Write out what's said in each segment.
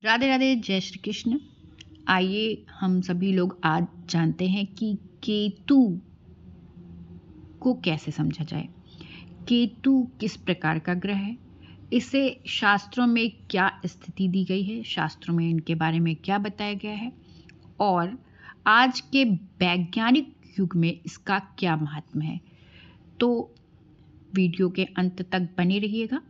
राधे राधे, जय श्री कृष्ण। आइए हम सभी लोग आज जानते हैं कि केतु को कैसे समझा जाए। केतु किस प्रकार का ग्रह है, इसे शास्त्रों में क्या स्थिति दी गई है, शास्त्रों में इनके बारे में क्या बताया गया है और आज के वैज्ञानिक युग में इसका क्या महत्व है। तो वीडियो के अंत तक बने रहिएगा।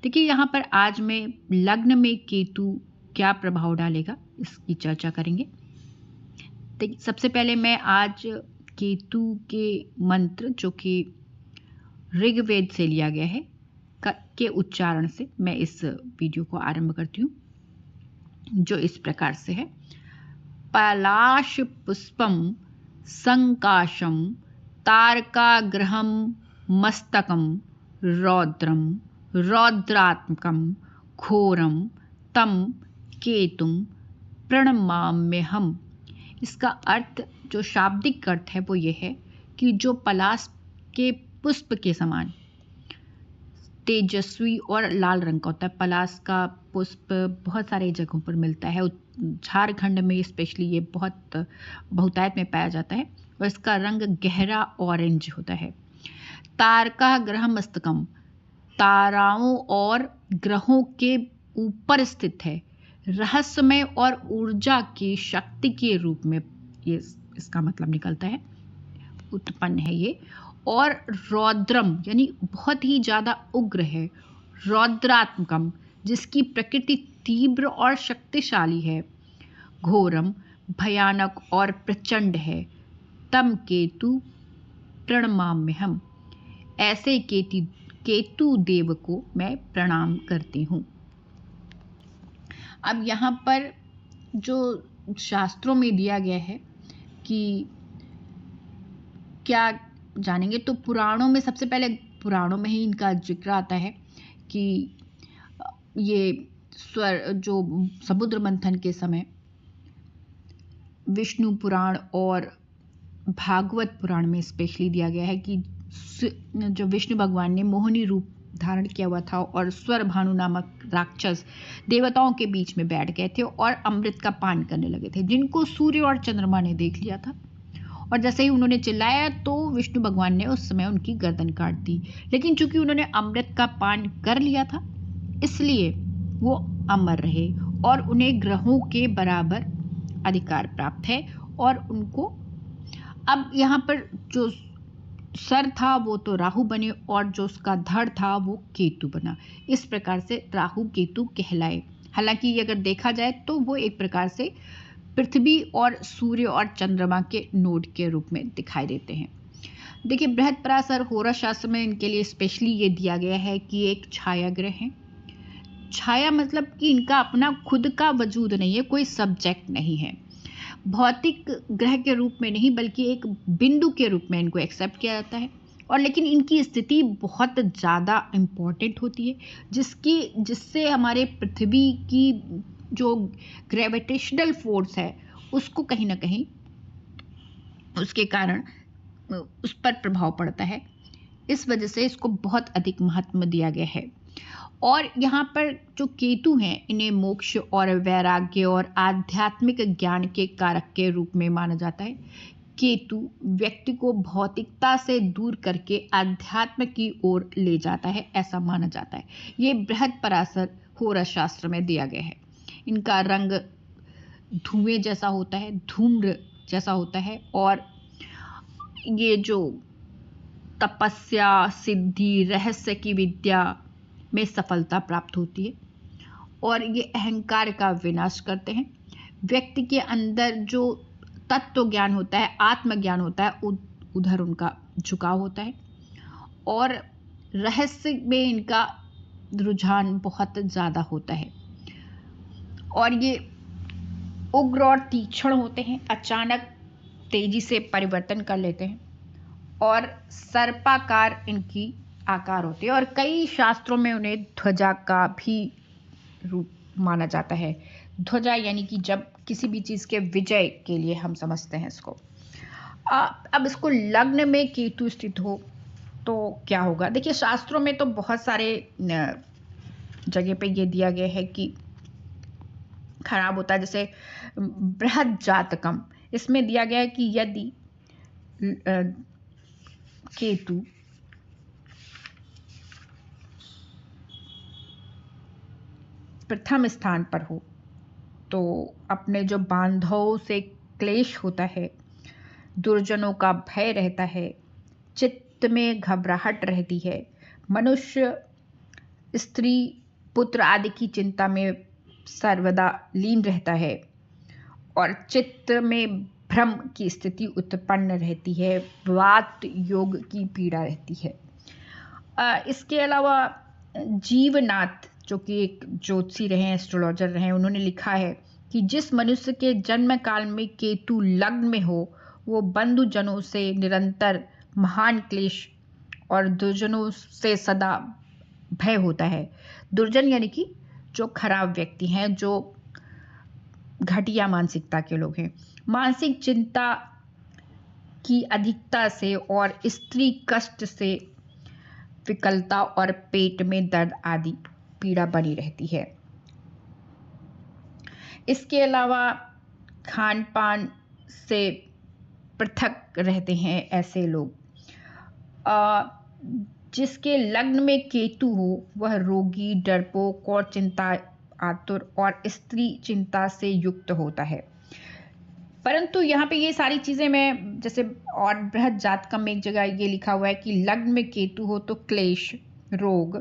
देखिए, यहाँ पर आज मैं लग्न में केतु क्या प्रभाव डालेगा इसकी चर्चा करेंगे। देखिए, सबसे पहले मैं आज केतु के मंत्र जो कि ऋग्वेद से लिया गया है के उच्चारण से मैं इस वीडियो को आरंभ करती हूँ, जो इस प्रकार से है। पलाश पुष्पम संकाशम तारकाग्रहम मस्तकम रौद्रम रौद्रात्मकम घोरम तम केतुम प्रणमाम्यहम्। इसका अर्थ, जो शाब्दिक अर्थ है वो ये है कि जो पलाश के पुष्प के समान तेजस्वी और लाल रंग का होता है। पलाश का पुष्प बहुत सारे जगहों पर मिलता है, झारखंड में स्पेशली ये बहुत बहुतायत में पाया जाता है और इसका रंग गहरा ऑरेंज होता है। तारका ग्रह मस्तकम, ताराओं और ग्रहों के ऊपर स्थित है। रहस्यमय और ऊर्जा की शक्ति के रूप में ये इसका मतलब निकलता है, उत्पन्न है ये। और रौद्रम यानी बहुत ही ज़्यादा उग्र है। रौद्रात्मकम, जिसकी प्रकृति तीव्र और शक्तिशाली है। घोरम, भयानक और प्रचंड है। तम केतु प्रणमाम्यहम्, ऐसे केतु देव को मैं प्रणाम करती हूँ। अब यहाँ पर जो शास्त्रों में दिया गया है कि क्या जानेंगे, तो पुराणों में सबसे पहले पुराणों में ही इनका जिक्र आता है कि ये स्वर जो समुद्र मंथन के समय विष्णु पुराण और भागवत पुराण में स्पेशली दिया गया है कि जो विष्णु भगवान ने मोहिनी रूप धारण किया हुआ था और स्वर भानु नामक राक्षस देवताओं के बीच में बैठ गए थे और अमृत का पान करने लगे थे, जिनको सूर्य और चंद्रमा ने देख लिया था। और जैसे ही उन्होंने चिल्लाया तो विष्णु भगवान ने उस समय उनकी गर्दन काट दी। लेकिन चूंकि उन्होंने अमृत का पान कर लिया था, इसलिए वो अमर रहे और उन्हें ग्रहों के बराबर अधिकार प्राप्त है। और उनको अब यहाँ पर जो सर था वो तो राहु बने और जो उसका धड़ था वो केतु बना। इस प्रकार से राहु केतु कहलाए। हालांकि ये अगर देखा जाए तो वो एक प्रकार से पृथ्वी और सूर्य और चंद्रमा के नोड के रूप में दिखाई देते हैं। देखिए, बृहत्पराशर होरा शास्त्र में इनके लिए स्पेशली ये दिया गया है कि एक छाया ग्रह है। छाया मतलब कि इनका अपना खुद का वजूद नहीं है, कोई सब्जेक्ट नहीं है, भौतिक ग्रह के रूप में नहीं बल्कि एक बिंदु के रूप में इनको एक्सेप्ट किया जाता है। और लेकिन इनकी स्थिति बहुत ज़्यादा इम्पॉर्टेंट होती है, जिससे हमारे पृथ्वी की जो ग्रेविटेशनल फोर्स है उसको कहीं ना कहीं उसके कारण उस पर प्रभाव पड़ता है। इस वजह से इसको बहुत अधिक महत्व दिया गया है। और यहाँ पर जो केतु हैं, इन्हें मोक्ष और वैराग्य और आध्यात्मिक ज्ञान के कारक के रूप में माना जाता है। केतु व्यक्ति को भौतिकता से दूर करके अध्यात्म की ओर ले जाता है, ऐसा माना जाता है। ये बृहत्पराशर होरा शास्त्र में दिया गया है। इनका रंग धुएं जैसा होता है, धूम्र जैसा होता है। और ये जो तपस्या, सिद्धि, रहस्य की विद्या में सफलता प्राप्त होती है और ये अहंकार का विनाश करते हैं। व्यक्ति के अंदर जो तत्व ज्ञान होता है, आत्मज्ञान होता है, उधर उनका झुकाव होता है। और रहस्य में इनका रुझान बहुत ज़्यादा होता है और ये उग्र और तीक्ष्ण होते हैं, अचानक तेजी से परिवर्तन कर लेते हैं और सर्पाकार इनकी आकार होते हैं। और कई शास्त्रों में उन्हें ध्वजा का भी रूप माना जाता है। ध्वजा यानी कि जब किसी भी चीज़ के विजय के लिए हम समझते हैं इसको। अब इसको लग्न में केतु स्थित हो तो क्या होगा। देखिए, शास्त्रों में तो बहुत सारे जगह पे ये दिया गया है कि खराब होता है। जैसे बृहद जातकम, इसमें दिया गया है कि यदि केतु प्रथम स्थान पर हो तो अपने जो बांधवों से क्लेश होता है, दुर्जनों का भय रहता है, चित्त में घबराहट रहती है, मनुष्य स्त्री पुत्र आदि की चिंता में सर्वदा लीन रहता है और चित्त में भ्रम की स्थिति उत्पन्न रहती है, वात योग की पीड़ा रहती है। इसके अलावा जीवनाथ जो कि एक ज्योतिषी रहे, एस्ट्रोलॉजर रहे, उन्होंने लिखा है कि जिस मनुष्य के जन्म काल में केतु लग्न में हो वो बंधुजनों से निरंतर महान क्लेश और दुर्जनों से सदा भय होता है। दुर्जन यानी कि जो खराब व्यक्ति हैं, जो घटिया मानसिकता के लोग हैं, मानसिक चिंता की अधिकता से और स्त्री कष्ट से विकलता और पेट में दर्द आदि पीड़ा बनी रहती है। इसके अलावा खान पान से पृथक रहते हैं ऐसे लोग। जिसके लग्न में केतु हो वह रोगी, डरपोक और चिंता आतुर और स्त्री चिंता से युक्त होता है। परंतु यहाँ पे ये सारी चीज़ें मैं जैसे और बृहद जातकम में एक जगह ये लिखा हुआ है कि लग्न में केतु हो तो क्लेश, रोग,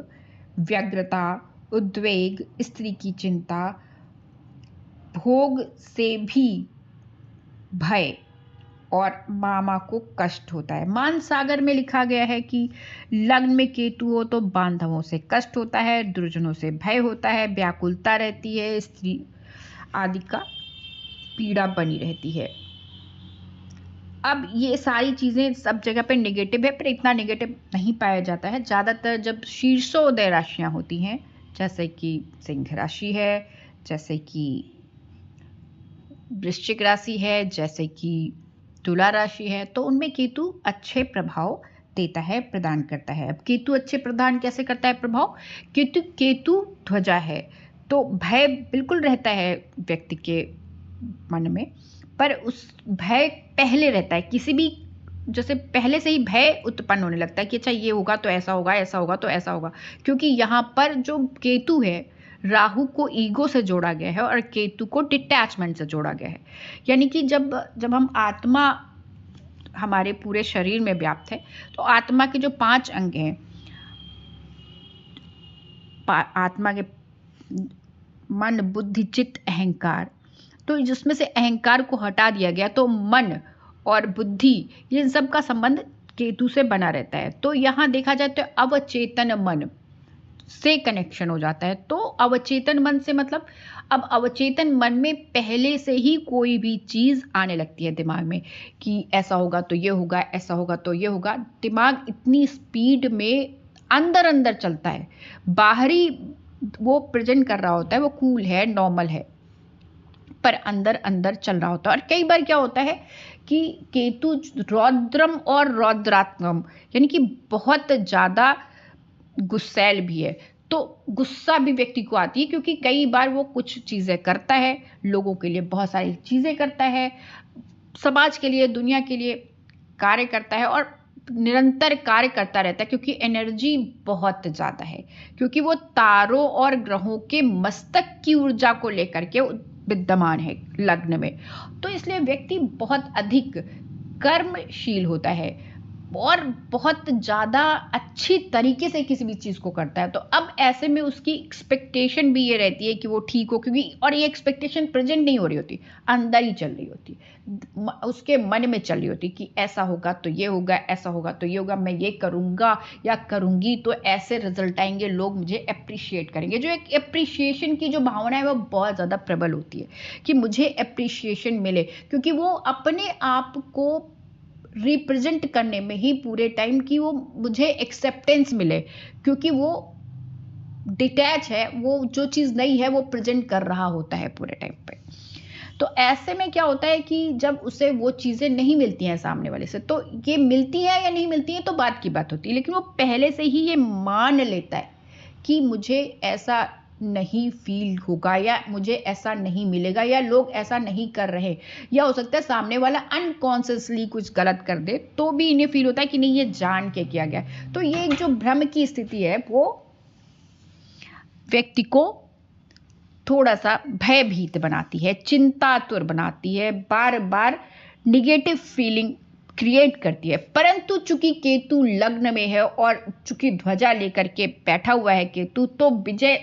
व्यग्रता, उद्वेग, स्त्री की चिंता, भोग से भी भय और मामा को कष्ट होता है। मान सागर में लिखा गया है कि लग्न में केतु हो तो बांधवों से कष्ट होता है, दुर्जनों से भय होता है, व्याकुलता रहती है, स्त्री आदि का पीड़ा बनी रहती है। अब ये सारी चीज़ें सब जगह पे नेगेटिव है, पर इतना नेगेटिव नहीं पाया जाता है। ज़्यादातर जब शीर्षोदय राशियाँ होती हैं, जैसे कि सिंह राशि है, जैसे कि वृश्चिक राशि है, जैसे कि तुला राशि है, तो उनमें केतु अच्छे प्रभाव देता है, प्रदान करता है। अब केतु अच्छे प्रदान कैसे करता है प्रभाव? केतु ध्वजा है तो भय बिल्कुल रहता है व्यक्ति के मन में, पर उस भय पहले रहता है, किसी भी जैसे पहले से ही भय उत्पन्न होने लगता है कि अच्छा ये होगा तो ऐसा होगा, ऐसा होगा तो ऐसा होगा, क्योंकि यहाँ पर जो केतु है राहु को ईगो से जोड़ा गया है और केतु को डिटैचमेंट से जोड़ा गया है। यानी कि जब हम आत्मा हमारे पूरे शरीर में व्याप्त है तो आत्मा के जो 5 अंग हैं, आत्मा के मन, बुद्धि, चित्त, अहंकार, तो जिसमें से अहंकार को हटा दिया गया तो मन और बुद्धि ये सब का संबंध केतु से बना रहता है। तो यहाँ देखा जाए तो अवचेतन मन से कनेक्शन हो जाता है। तो अवचेतन मन से मतलब अब अवचेतन मन में पहले से ही कोई भी चीज़ आने लगती है दिमाग में कि ऐसा होगा तो ये होगा, ऐसा होगा तो ये होगा। दिमाग इतनी स्पीड में अंदर अंदर चलता है, बाहरी वो प्रेजेंट कर रहा होता है, वो कूल है, नॉर्मल है, पर अंदर अंदर चल रहा होता है। और कई बार क्या होता है कि केतु रौद्रम और रौद्रात्मक यानी कि बहुत ज़्यादा गुस्सैल भी है, तो गुस्सा भी व्यक्ति को आती है क्योंकि कई बार वो कुछ चीज़ें करता है, लोगों के लिए बहुत सारी चीज़ें करता है, समाज के लिए, दुनिया के लिए कार्य करता है और निरंतर कार्य करता रहता है क्योंकि एनर्जी बहुत ज़्यादा है, क्योंकि वो तारों और ग्रहों के मस्तक की ऊर्जा को लेकर के विद्यमान है लग्न में। तो इसलिए व्यक्ति बहुत अधिक कर्मशील होता है और बहुत ज़्यादा अच्छी तरीके से किसी भी चीज़ को करता है। तो अब ऐसे में उसकी एक्सपेक्टेशन भी ये रहती है कि वो ठीक हो, क्योंकि और ये एक्सपेक्टेशन प्रेजेंट नहीं हो रही होती, अंदर ही चल रही होती, उसके मन में चल रही होती कि ऐसा होगा तो ये होगा, ऐसा होगा तो ये होगा, मैं ये करूँगा या करूँगी तो ऐसे रिजल्ट आएंगे, लोग मुझे अप्रिशिएट करेंगे। जो एक अप्रिशिएशन की जो भावना है वो बहुत ज़्यादा प्रबल होती है कि मुझे अप्रिशिएशन मिले, क्योंकि वो अपने आप को रिप्रेजेंट करने में ही पूरे टाइम की वो मुझे एक्सेप्टेंस मिले, क्योंकि वो डिटैच है, वो जो चीज़ नहीं है वो प्रेजेंट कर रहा होता है पूरे टाइम पे। तो ऐसे में क्या होता है कि जब उसे वो चीज़ें नहीं मिलती हैं सामने वाले से, तो ये मिलती है या नहीं मिलती है तो बात की बात होती है, लेकिन वो पहले से ही ये मान लेता है कि मुझे ऐसा नहीं फील होगा, या मुझे ऐसा नहीं मिलेगा, या लोग ऐसा नहीं कर रहे, या हो सकता है सामने वाला अनकॉन्शियसली कुछ गलत कर दे तो भी इन्हें फील होता है कि नहीं ये जान के किया गया है। तो ये एक जो भ्रम की स्थिति है वो व्यक्ति को थोड़ा सा भयभीत बनाती है, चिंतातुर बनाती है, बार बार निगेटिव फीलिंग क्रिएट करती है। परंतु चूंकि केतु लग्न में है और चूंकि ध्वजा लेकर के बैठा हुआ है केतु, तो विजय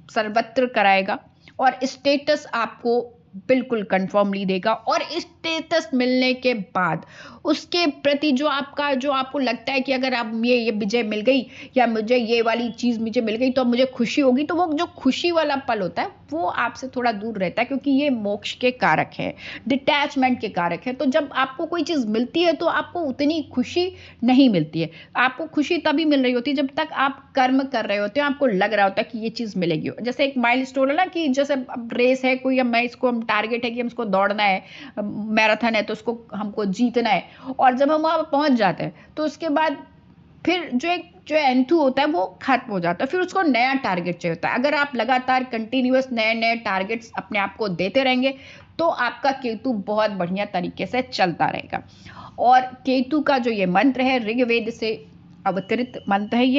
सर्वत्र कराएगा और स्टेटस आपको बिल्कुल कंफर्मली देगा। और स्टेटस मिलने के बाद उसके प्रति जो आपको लगता है कि अगर आप ये विजय मिल गई या मुझे ये वाली चीज मुझे मिल गई तो मुझे खुशी होगी, तो वो जो खुशी वाला पल होता है वो आपसे थोड़ा दूर रहता है, क्योंकि ये मोक्ष के कारक है, डिटैचमेंट के कारक है। तो जब आपको कोई चीज मिलती है तो आपको उतनी खुशी नहीं मिलती है। आपको खुशी तभी मिल रही होती है जब तक आप कर्म कर रहे होते हो, आपको लग रहा होता है कि ये चीज मिलेगी। जैसे एक माइलस्टोन है ना, कि जैसे अब रेस है कोई, अब मैं इसको टारगेट है कि हमको दौड़ना है, मैराथन है तो उसको हमको जीतना है, और जब हम वहां पहुंच जाते हैं तो उसके बाद फिर जो एंथू होता है वो खत्म हो जाता है, फिर उसको नया टारगेट चाहिए होता है। अगर आप लगातार कंटिन्यूअस नए नए टारगेट्स अपने आप को देते रहेंगे तो आपका केतु बहुत बढ़िया तरीके से चलता रहेगा। और केतु का जो ये मंत्र है ऋग्वेद से अवतरित मंत्र है ये।